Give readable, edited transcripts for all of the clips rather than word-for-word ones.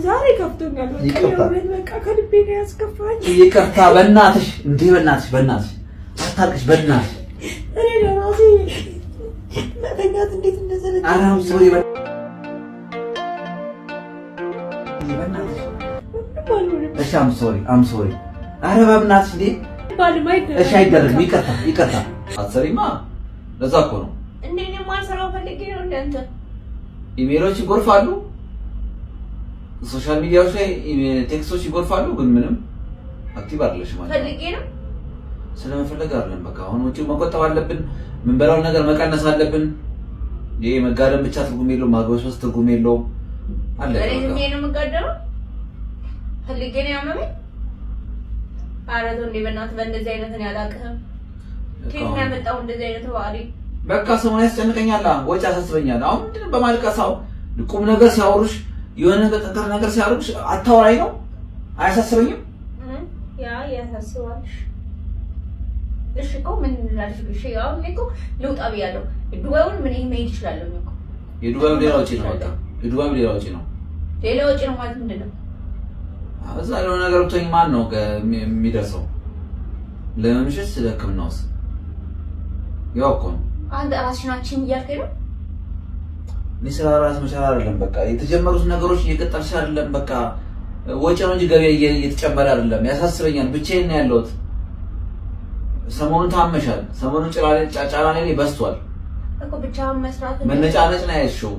ዛሬ ከፍቶኛል። በቃ ከልቤ ነው ያስከፋኝ። ይቅርታ በእናትሽ እንዴ በእናትሽ አታልቅሽ በእናትሽ። እኔ ለራሴ መተኛት እንዴት እንደዘለለ አራም ሶሪ እሺ አም ሶሪ ኧረ በእናትሽ እንዴ እሺ አይደረግም። ይቅርታ አትሰሪማ። ለዛ እኮ ነው እንዴ እኔ ማልሰራው ፈልጌ ነው። እንደ ኢሜሎች ይጎርፋሉ፣ ሶሻል ሚዲያዎች ላይ ቴክስቶች ይጎርፋሉ፣ ግን ምንም አክቲቭ አይደለሽ ማለት ፈልጌ ነው። ስለመፈለግ አይደለም። በቃ አሁን ወጪው መቆጠብ አለብን። የምንበላውን ነገር መቀነስ አለብን። ይሄ መጋደም ብቻ ትርጉም የለውም፣ ማግበስበስ ትርጉም የለውም። አለ እኔ ዝም ነው የምጋደመው። ፈልጌ ነው ያመመኝ። አረዶ እንዴ በእናትህ በእንደዚህ አይነት ነው ያላቀህም። ከየት ነው ያመጣው እንደዚህ አይነት ባህሪ? በቃ ሰሞኑን ያስጨንቀኛል፣ ወጪ ያሳስበኛል። አሁን ምንድን ነው በማልቀሳው ቁም ነገር ሲያወሩሽ የሆነ ነገር ጠንካራ ነገር ሲያወሩሽ አታወራኝ ነው? አያሳስበኝም? ያ ያሳስባል። እሺ እኮ ምን እንላለን? እሺ ያው እኮ ልውጣ ብያለሁ። ዱባዩን ምን መሄድ ይችላል እኮ የዱባዩ ሌላ ወጪ ነው። በቃ የዱባዩ ሌላ ወጪ ነው። ሌላ ወጪ ነው ማለት ምንድን ነው? እዛ ያለው ነገር ብትሆኝ ማን ነው የሚደርሰው? ለምንሽስ ለሕክምናውስ ያው እኮ ነው። አንተ ራስሽናችን እያልከኝ ነው? እኔ ስራ ራስ መቻል አይደለም። በቃ የተጀመሩት ነገሮች እየቀጠልሽ አይደለም። በቃ ወጪ ነው እንጂ ገበያ እየተጨመረ አይደለም። ያሳስበኛል። ብቻዬን ነው ያለሁት። ሰሞኑን ታመሻል። ሰሞኑን ጫጫላ ላይ በዝቷል እኮ። ብቻህን መስራት መነጫነጭ ነው ያልሽው።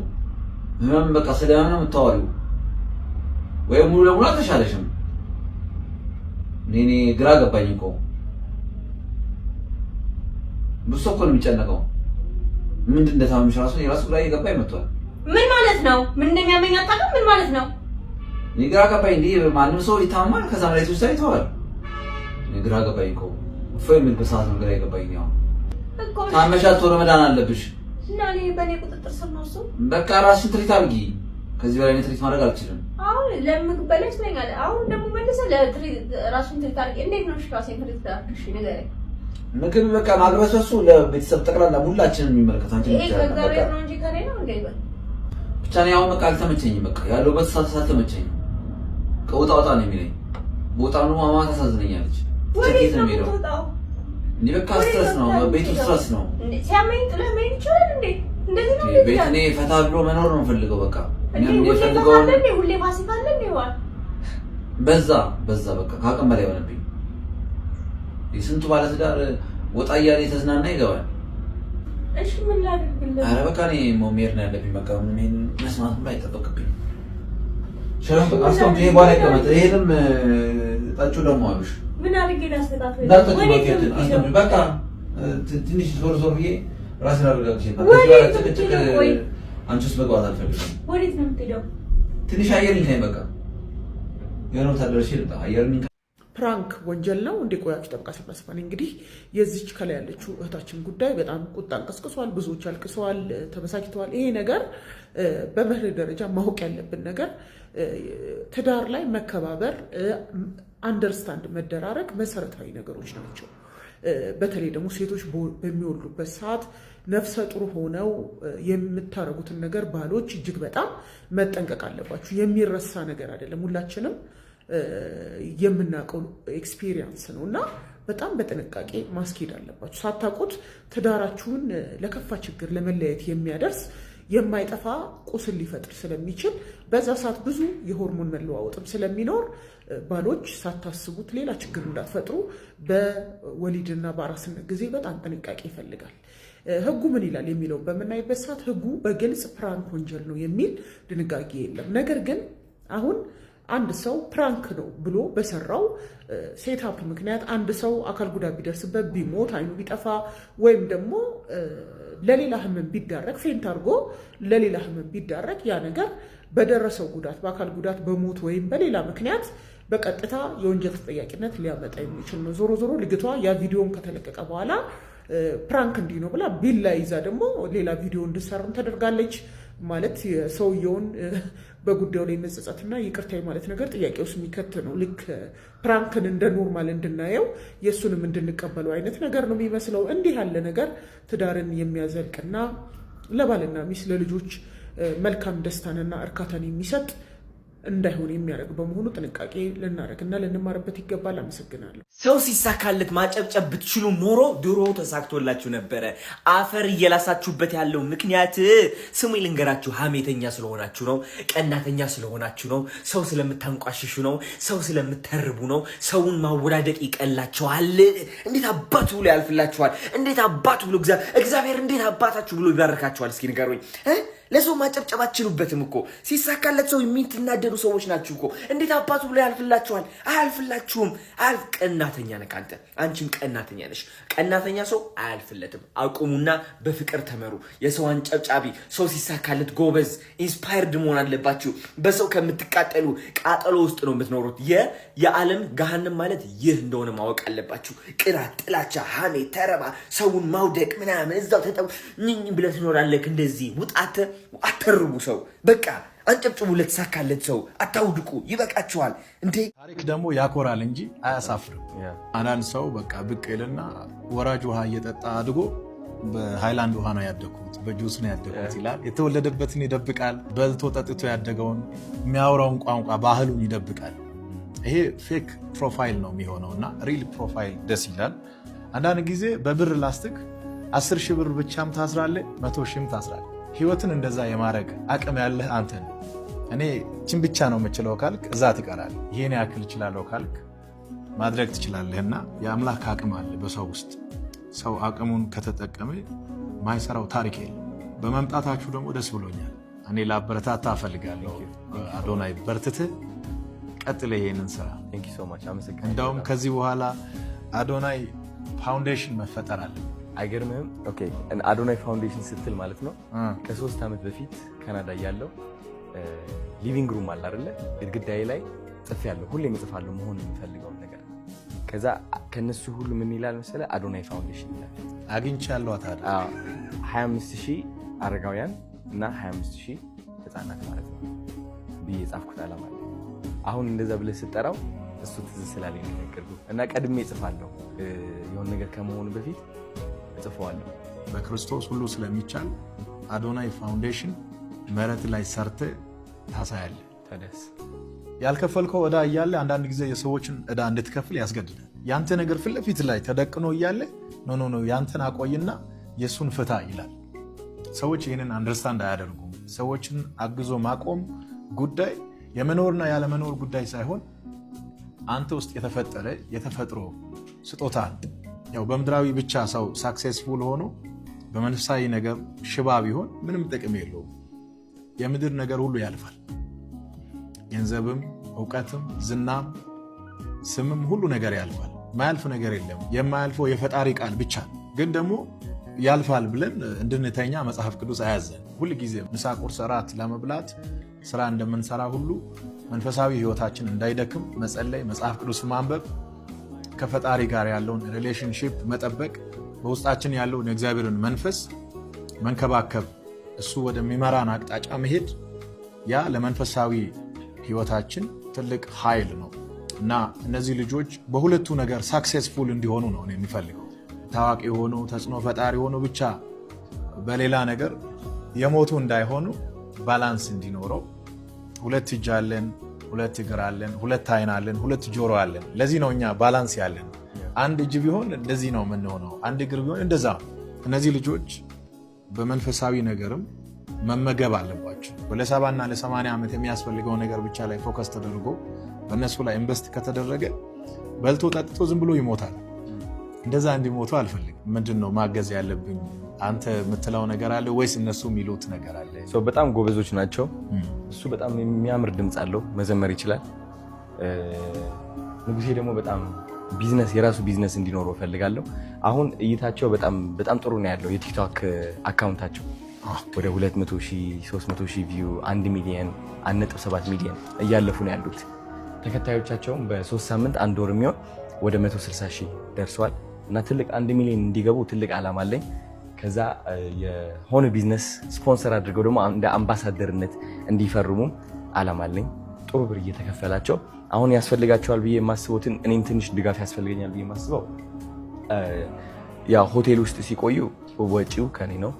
ምንም በቃ ስለምን ነው የምታወሪው? ወይ ሙሉ ለሙሉ አልተሻለሽም? እኔ ግራ ገባኝ እኮ። ብዙ እኮ ነው የሚጨነቀው። ምንድን እንደታመምሽ የራሱ ላይ ገባኝ መጥቷል። ምን ማለት ነው? ምን እንደሚያመኝ አታውቅም? ምን ማለት ነው? እኔ ግራ ገባኝ። እንዴ ማንም ሰው ይታመማል፣ ከዛ ላይ ተወስታይ ተዋል። እኔ ግራ ገባኝ እኮ። ምን በሰዓት ነው ግራ የገባኝ ነው እኮ። ታመሻል፣ ቶሎ መዳን አለብሽ። እና እኔ በኔ ቁጥጥር ስር ነው እሱ። በቃ ራስሽን ትሪት አድርጊ። ከዚህ በላይ እኔ ትሪት ማድረግ አልችልም። አሁን ለምግብ በላሽ ነኛለ። አሁን ደግሞ መልሰህ ራስሽን ትሪት አድርጊ። እንዴት ነው ራስሽን ትሪት አድርጊ? እሺ ንገረኝ። ምግብ በቃ ማግበስበሱ ለቤተሰብ ጠቅላላ ሁላችንን የሚመለከት አንቺ ይሄ ከእግዚአብሔር ነው እንጂ ከኔ ነው እንዴ? ብቻ ነው ያው በቃ አልተመቸኝም። በቃ ያለውበት ሳልተመቸኝም ከወጣ ወጣ ነው የሚለኝ። ቦታው ነው ማማ ታሳዝነኛለች። ወዴት ነው የሚለው? እኔ በቃ ስትረስ ነው፣ ቤቱ ስትረስ ነው። ሲያመኝ ጥለህ መሄድ ይችላል እንዴ? እንደዚህ ነው ቤት እኔ ፈታ ብሎ መኖር ነው የምፈልገው። በቃ እኔም የምፈልገው እንዴ ሁሌ ፋሲካ አለ እንዴ? ዋል በዛ በቃ ከአቅም በላይ ሆነብኝ። የስንቱ ባለትዳር ወጣ እያለ የተዝናና ይገባል። እሺ ምን ላድርግልህ? ኧረ በቃ እኔ መሄድ ነው ያለብኝ። በቃ ምንም ይሄን መስማት ላይ አይጠበቅብኝ። ሸረም በቃ አስቀምጪ። ይሄ ባለ ይቀመጥ። ይሄንም ጠጩ ደግሞ አሉሽ። ምን አድርጌ ላስተካክል? በቃ ትንሽ ዞር ብዬ ራስን አረጋግቼ አንቺ ውስጥ መግባት አልፈልግም። ወዴት ነው የምትሄደው? ትንሽ አየር ይንካኝ። በቃ የሆነ ታደርሽ ልጣ አየር ይንካኝ። ፕራንክ ወንጀል ነው እንዴ? ቆያችሁ ጠብቃ ሲባስባል እንግዲህ የዚች ከላይ ያለችው እህታችን ጉዳይ በጣም ቁጣን ቀስቅሷል። ብዙዎች አልቅሰዋል፣ ተበሳጭተዋል። ይሄ ነገር በመርህ ደረጃ ማወቅ ያለብን ነገር ትዳር ላይ መከባበር፣ አንደርስታንድ መደራረግ መሰረታዊ ነገሮች ናቸው። በተለይ ደግሞ ሴቶች በሚወልዱበት ሰዓት ነፍሰ ጡር ሆነው የምታረጉትን ነገር ባሎች እጅግ በጣም መጠንቀቅ አለባችሁ። የሚረሳ ነገር አይደለም። ሁላችንም የምናውቀው ኤክስፒሪየንስ ነው እና በጣም በጥንቃቄ ማስኬድ አለባችሁ። ሳታውቁት ትዳራችሁን ለከፋ ችግር ለመለያየት የሚያደርስ የማይጠፋ ቁስል ሊፈጥር ስለሚችል በዛ ሰዓት ብዙ የሆርሞን መለዋወጥም ስለሚኖር ባሎች ሳታስቡት ሌላ ችግር እንዳትፈጥሩ በወሊድና በአራስነት ጊዜ በጣም ጥንቃቄ ይፈልጋል። ሕጉ ምን ይላል የሚለውን በምናይበት ሰዓት ሕጉ በግልጽ ፕራንክ ወንጀል ነው የሚል ድንጋጌ የለም። ነገር ግን አሁን አንድ ሰው ፕራንክ ነው ብሎ በሰራው ሴታፕ ምክንያት አንድ ሰው አካል ጉዳት ቢደርስበት፣ ቢሞት፣ አይኑ ቢጠፋ ወይም ደግሞ ለሌላ ህመም ቢዳረግ፣ ፌንት አድርጎ ለሌላ ህመም ቢዳረግ ያ ነገር በደረሰው ጉዳት በአካል ጉዳት በሞት ወይም በሌላ ምክንያት በቀጥታ የወንጀል ተጠያቂነት ሊያመጣ የሚችል ነው። ዞሮ ዞሮ ልጅቷ ያ ቪዲዮን ከተለቀቀ በኋላ ፕራንክ እንዲህ ነው ብላ ቢላ ይዛ ደግሞ ሌላ ቪዲዮ እንድሰራም ተደርጋለች። ማለት የሰውየውን በጉዳዩ ላይ መጸጸትና ይቅርታ ማለት ነገር ጥያቄ ውስጥ የሚከት ነው። ልክ ፕራንክን እንደ ኖርማል እንድናየው የእሱንም እንድንቀበለው አይነት ነገር ነው የሚመስለው። እንዲህ ያለ ነገር ትዳርን የሚያዘልቅና ለባልና ሚስት ለልጆች መልካም ደስታንና እርካታን የሚሰጥ እንዳይሆን የሚያደርግ በመሆኑ ጥንቃቄ ልናደርግና ልንማርበት ይገባል። አመሰግናለሁ። ሰው ሲሳካለት ማጨብጨብ ብትችሉ ኖሮ ድሮ ተሳክቶላችሁ ነበረ። አፈር እየላሳችሁበት ያለው ምክንያት ስሙ ልንገራችሁ፣ ሀሜተኛ ስለሆናችሁ ነው፣ ቀናተኛ ስለሆናችሁ ነው፣ ሰው ስለምታንቋሽሹ ነው፣ ሰው ስለምተርቡ ነው። ሰውን ማወዳደቅ ይቀላችኋል። እንዴት አባቱ ብሎ ያልፍላችኋል? እንዴት አባቱ ብሎ እግዚአብሔር እንዴት አባታችሁ ብሎ ይባርካችኋል? እስኪ ንገሩኝ። ለሰው ማጨብጨብ አትችሉበትም እኮ። ሲሳካለት ሰው የምትናደዱ ሰዎች ናችሁ እኮ። እንዴት አባቱ ብሎ ያልፍላችኋል? አያልፍላችሁም። ቀናተኛ ነህ አንተ፣ አንቺም ቀናተኛ ነሽ። ቀናተኛ ሰው አያልፍለትም። አቁሙና በፍቅር ተመሩ። የሰው አንጨብጫቢ፣ ሰው ሲሳካለት ጎበዝ ኢንስፓየርድ መሆን አለባችሁ። በሰው ከምትቃጠሉ ቃጠሎ ውስጥ ነው የምትኖሩት። የዓለም ገሃነም ማለት ይህ እንደሆነ ማወቅ አለባችሁ። ቅናት፣ ጥላቻ፣ ሐሜት፣ ተረባ፣ ሰውን ማውደቅ ምናምን እዛው ብለህ ትኖራለህ። እንደዚህ ውጣተ አተርቡ። ሰው በቃ አንጨብጭቡ። ለተሳካለት ሰው አታውድቁ። ይበቃችኋል እንዴ። ታሪክ ደግሞ ያኮራል እንጂ አያሳፍርም። አንዳንድ ሰው በቃ ብቅ ይልና ወራጅ ውሃ እየጠጣ አድጎ በሃይላንድ ውሃ ነው ያደግኩት፣ በጁስ ነው ያደግኩት ይላል። የተወለደበትን ይደብቃል። በልቶ ጠጥቶ ያደገውን የሚያወራውን ቋንቋ ባህሉን ይደብቃል። ይሄ ፌክ ፕሮፋይል ነው የሚሆነው እና ሪል ፕሮፋይል ደስ ይላል። አንዳንድ ጊዜ በብር ላስቲክ 10 ሺህ ብር ብቻም ታስራለህ፣ 100 ሺህም ታስራለህ። ህይወትን እንደዛ የማድረግ አቅም ያለህ አንተ ነህ። እኔ ችን ብቻ ነው የምችለው ካልክ እዛ ትቀራለህ። ይሄን ያክል እችላለሁ ካልክ ማድረግ ትችላለህና የአምላክ አቅም አለ በሰው ውስጥ። ሰው አቅሙን ከተጠቀመ ማይሰራው ታሪክ የለም። በመምጣታችሁ ደግሞ ደስ ብሎኛል። እኔ ላበረታታ እፈልጋለሁ። አዶናይ በርትተህ ቀጥል ይሄንን ስራ። እንደውም ከዚህ በኋላ አዶናይ ፋውንዴሽን መፈጠር አለ። አይገርምህም? ኦኬ አዶናይ ፋውንዴሽን ስትል ማለት ነው ከ3 ዓመት በፊት ካናዳ ያለው ሊቪንግ ሩም አለ አይደለ? ግድግዳዬ ላይ ጽፌያለሁ። ሁሌም እጽፋለሁ መሆን የምፈልገው ነገር። ከዛ ከነሱ ሁሉ ምን ይላል መሰለህ? አዶናይ ፋውንዴሽን ይላል። አግኝቻለሁ። ታዲያ 25000 አረጋውያን እና 25000 ህፃናት ማለት ነው ብዬ ጻፍኩት ዓላማ አለ። አሁን እንደዛ ብለህ ስጠራው እሱ ትዝ ስላለኝ ነው የነገርኩህ። እና ቀድሜ እጽፋለሁ የሆነ ነገር ከመሆኑ በፊት እጽፈዋለሁ። በክርስቶስ ሁሉ ስለሚቻል አዶናይ ፋውንዴሽን መሬት ላይ ሰርተ ታሳያለህ። ታዲያስ ያልከፈልከው ዕዳ እያለ አንዳንድ ጊዜ የሰዎችን ዕዳ እንድትከፍል ያስገድዳል። ያንተ ነገር ፊት ለፊት ላይ ተደቅኖ እያለ ኖ ያንተን አቆይና የሱን ፍታ ይላል። ሰዎች ይህንን አንደርስታንድ አያደርጉም። ሰዎችን አግዞ ማቆም ጉዳይ የመኖርና ያለመኖር ጉዳይ ሳይሆን አንተ ውስጥ የተፈጠረ የተፈጥሮ ስጦታ ነው። ያው በምድራዊ ብቻ ሰው ሳክሴስፉል ሆኖ በመንፈሳዊ ነገር ሽባ ቢሆን ምንም ጥቅም የለውም። የምድር ነገር ሁሉ ያልፋል። ገንዘብም፣ እውቀትም፣ ዝናም፣ ስምም ሁሉ ነገር ያልፋል። ማያልፍ ነገር የለም። የማያልፈው የፈጣሪ ቃል ብቻ ነው። ግን ደግሞ ያልፋል ብለን እንድንተኛ መጽሐፍ ቅዱስ አያዘን። ሁል ጊዜ ምሳ፣ ቁርስ፣ እራት ለመብላት ስራ እንደምንሰራ ሁሉ መንፈሳዊ ህይወታችን እንዳይደክም መጸለይ፣ መጽሐፍ ቅዱስ ማንበብ፣ ከፈጣሪ ጋር ያለውን ሪሌሽንሺፕ መጠበቅ፣ በውስጣችን ያለውን የእግዚአብሔርን መንፈስ መንከባከብ፣ እሱ ወደሚመራን አቅጣጫ መሄድ፣ ያ ለመንፈሳዊ ህይወታችን ትልቅ ኃይል ነው እና እነዚህ ልጆች በሁለቱ ነገር ሳክሴስፉል እንዲሆኑ ነው የሚፈልገው። ታዋቂ ሆኖ ተጽዕኖ ፈጣሪ ሆኖ ብቻ በሌላ ነገር የሞቱ እንዳይሆኑ ባላንስ እንዲኖረው። ሁለት እጅ አለን፣ ሁለት እግር አለን፣ ሁለት አይን አለን፣ ሁለት ጆሮ አለን። ለዚህ ነው እኛ ባላንስ ያለን። አንድ እጅ ቢሆን እንደዚህ ነው የምንሆነው፣ አንድ እግር ቢሆን እንደዛ። እነዚህ ልጆች በመንፈሳዊ ነገርም መመገብ አለባቸው። ለ70 እና ለ80 ዓመት የሚያስፈልገው ነገር ብቻ ላይ ፎከስ ተደርጎ በእነሱ ላይ ኢንቨስት ከተደረገ በልቶ ጠጥቶ ዝም ብሎ ይሞታል። እንደዛ እንዲሞቱ አልፈልግም። ምንድን ነው ማገዝ ያለብኝ? አንተ የምትለው ነገር አለ ወይስ እነሱ የሚሉት ነገር አለ? በጣም ጎበዞች ናቸው። እሱ በጣም የሚያምር ድምፅ አለው፣ መዘመር ይችላል። ንጉሴ ደግሞ በጣም የራሱ ቢዝነስ እንዲኖረው ፈልጋለሁ። አሁን እይታቸው በጣም ጥሩ ነው ያለው። የቲክቶክ አካውንታቸው ወደ 200,000 300,000 ቪው 1 ሚሊዮን 1.7 ሚሊዮን እያለፉ ነው ያሉት። ተከታዮቻቸውም በ3 ሳምንት 1 ወር የሚሆን ወደ 160,000 ደርሰዋል። እና ትልቅ 1 ሚሊዮን እንዲገቡ ትልቅ ዓላማ አለኝ። ከዛ የሆነ ቢዝነስ ስፖንሰር አድርገው ደግሞ እንደ አምባሳደርነት እንዲፈርሙ ዓላማ አለኝ። ጥሩ ብር እየተከፈላቸው አሁን ያስፈልጋቸዋል ብዬ የማስበውትን እኔም ትንሽ ድጋፍ ያስፈልገኛል ብዬ የማስበው ያ ሆቴል ውስጥ ሲቆዩ ወጪው ከኔ ነው።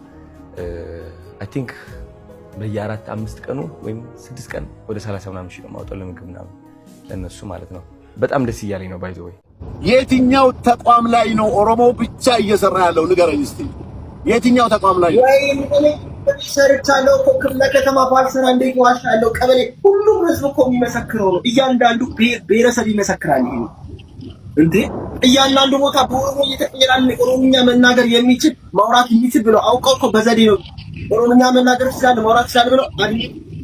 አይ ቲንክ በየ4-5 ቀኑ ወይም 6 ቀን ወደ 30 ምናምን ሺህ ነው የማወጣው ለምግብ ምናምን ለነሱ ማለት ነው። በጣም ደስ እያለኝ ነው። ባይ ዘ ወይ የትኛው ተቋም ላይ ነው ኦሮሞ ብቻ እየሰራ ያለው ንገረኝ እስቲ። የትኛው ተቋም ላይ ነው? ሰርቻለሁ እኮ ክፍለ ከተማ ባልሰራ እንዴት ዋሻለሁ? ቀበሌ ሁሉም ህዝብ እኮ የሚመሰክረው ነው። እያንዳንዱ ብሔረሰብ ይመሰክራል። ይሄ እንዴ እያንዳንዱ ቦታ በኦሮሞ እየተቀየራል። ኦሮምኛ መናገር የሚችል ማውራት የሚችል ብለው አውቀው እኮ በዘዴ ነው ኦሮምኛ መናገር ይችላል ማውራት ይችላል ብለው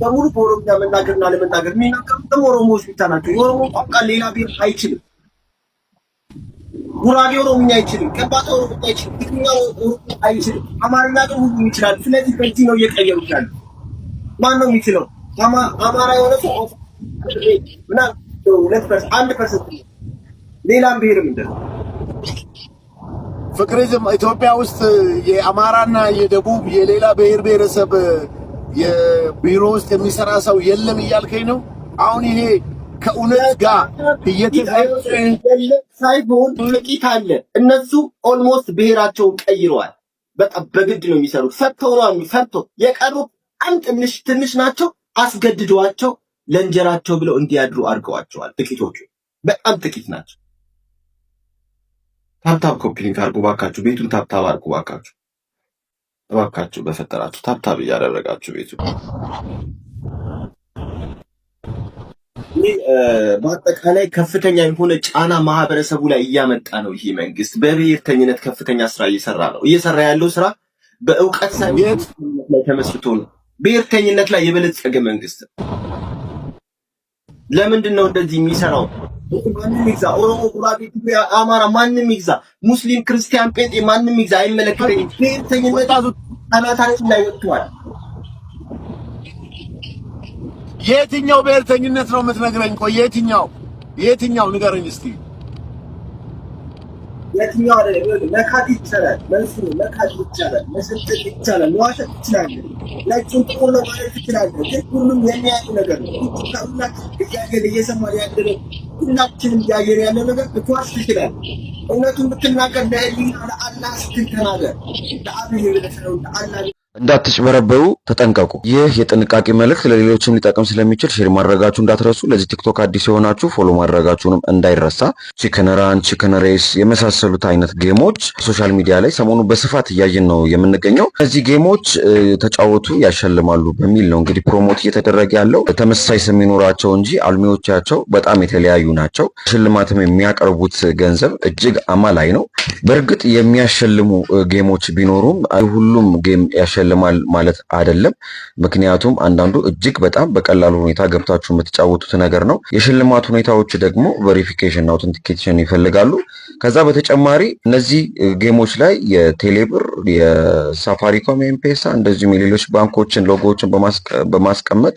በሙሉ በኦሮምኛ መናገርና ለመናገር የሚናገሩት ኦሮሞዎች ብቻ ናቸው። የኦሮሞ ቋንቋ ሌላ ብሔር አይችልም። ጉራጌ ኦሮምኛ አይችልም። ከባታ ኦሮምኛ አይችልም። ትግርኛው ኦሮምኛ አይችልም። አማርኛ ግን ሁሉ ይችላል። ስለዚህ በዚህ ነው እየቀየሩት ያለው። ማን ነው የሚችለው? አማራ የሆነ ሰው ምናምን 1% ሌላም ብሔርም እንደዚህ ፍቅሪዝም ኢትዮጵያ ውስጥ የአማራና የደቡብ የሌላ ብሔር ብሔረሰብ የቢሮ ውስጥ የሚሰራ ሰው የለም እያልከኝ ነው? አሁን ይሄ ከእውነት ጋር ሳይሆን ጥቂት አለ። እነሱ ኦልሞስት ብሔራቸውን ቀይረዋል። በጣም በግድ ነው የሚሰሩት። ፈተው ነው የሚፈተው። የቀሩት ትንሽ ናቸው። አስገድደዋቸው ለእንጀራቸው ብለው እንዲያድሩ አድርገዋቸዋል። ጥቂቶቹ በጣም ጥቂት ናቸው። ታብታብ ኮፒ ሊንክ አድርጉ ባካችሁ። ቤቱን ታብታብ አድርጉ ባካችሁ። እባካችሁ በፈጠራችሁ ታብታብ እያደረጋችሁ ቤቱ በአጠቃላይ ከፍተኛ የሆነ ጫና ማህበረሰቡ ላይ እያመጣ ነው። ይሄ መንግስት በብሔርተኝነት ከፍተኛ ስራ እየሰራ ያለው ስራ በእውቀት ሳይሆን ላይ ተመስርቶ ነው። ብሔርተኝነት ላይ የበለጸገ መንግስት ለምንድን ነው እንደዚህ የሚሰራው? ማንም ይግዛ፣ ኦሮሞ፣ ጉራጌ፣ ትግሬ፣ አማራ ማንም ይግዛ፣ ሙስሊም፣ ክርስቲያን፣ ጴንጤ ማንም ይግዛ አይመለከተኝም። ብሔርተኝነት ጠናታችን ላይ ወጥቷል። የትኛው ብሔርተኝነት ነው የምትነግረኝ? ቆይ የትኛው ንገረኝ እስቲ። የትኛው አይደለም? መካድ ይቻላል፣ መካድ ይቻላል፣ መስጠት ይቻላል፣ መዋሸት ይቻላል፣ ነጭን ጥቁር ነው ማለት ይችላል። ግን ሁሉም የሚያውቅ ነገር ነው። ሁላችንም እየሰማን ያለ ሁላችንም እያየን ያለ ነገር ልትዋሽ ትችላለህ። እውነቱን ብትናገር ለህሊና ለአላህ ስትል ተናገር። ለአብይ ብለሰው ለአላህ እንዳትጭበረበሩ ተጠንቀቁ። ይህ የጥንቃቄ መልእክት ለሌሎችም ሊጠቅም ስለሚችል ሼር ማድረጋችሁ እንዳትረሱ። ለዚህ ቲክቶክ አዲስ የሆናችሁ ፎሎ ማድረጋችሁንም እንዳይረሳ። ቺክን ራን፣ ቺክን ሬስ የመሳሰሉት አይነት ጌሞች ሶሻል ሚዲያ ላይ ሰሞኑ በስፋት እያየን ነው የምንገኘው። እነዚህ ጌሞች ተጫወቱ ያሸልማሉ በሚል ነው እንግዲህ ፕሮሞት እየተደረገ ያለው። ተመሳሳይ ስም ይኖራቸው እንጂ አልሚዎቻቸው በጣም የተለያዩ ናቸው። ሽልማትም የሚያቀርቡት ገንዘብ እጅግ አማላይ ነው። በእርግጥ የሚያሸልሙ ጌሞች ቢኖሩም ሁሉም ጌም ያሸልማል ማለት አይደለም። ምክንያቱም አንዳንዱ እጅግ በጣም በቀላሉ ሁኔታ ገብታችሁ የምትጫወቱት ነገር ነው። የሽልማት ሁኔታዎች ደግሞ ቬሪፊኬሽን፣ አውተንቲኬሽን ይፈልጋሉ። ከዛ በተጨማሪ እነዚህ ጌሞች ላይ የቴሌብር፣ የሳፋሪኮም፣ ኤምፔሳ እንደዚሁም የሌሎች ባንኮችን ሎጎዎችን በማስቀመጥ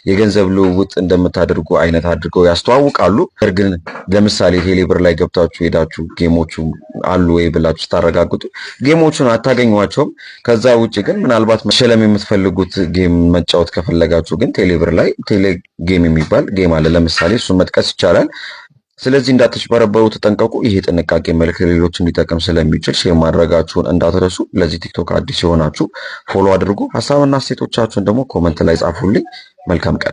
የገንዘብ ልውውጥ እንደምታደርጉ አይነት አድርገው ያስተዋውቃሉ። ግን ለምሳሌ ቴሌብር ላይ ገብታችሁ ሄዳችሁ ጌሞቹ አሉ ወይ ብላችሁ ስታረጋግጡ ጌሞቹን አታገኟቸውም። ከዛ ውጭ ግን ምናልባት መሸለም የምትፈልጉት ጌም መጫወት ከፈለጋችሁ ግን ቴሌብር ላይ ቴሌ ጌም የሚባል ጌም አለ። ለምሳሌ እሱን መጥቀስ ይቻላል። ስለዚህ እንዳትጭበረበሩ ተጠንቀቁ። ይሄ ጥንቃቄ መልእክት ሌሎችን ሊጠቅም ስለሚችል ሼር ማድረጋችሁን እንዳትረሱ። ለዚህ ቲክቶክ አዲስ የሆናችሁ ፎሎ አድርጉ። ሀሳብና አስተያየቶቻችሁን ደግሞ ኮመንት ላይ ጻፉልኝ። መልካም ቀን።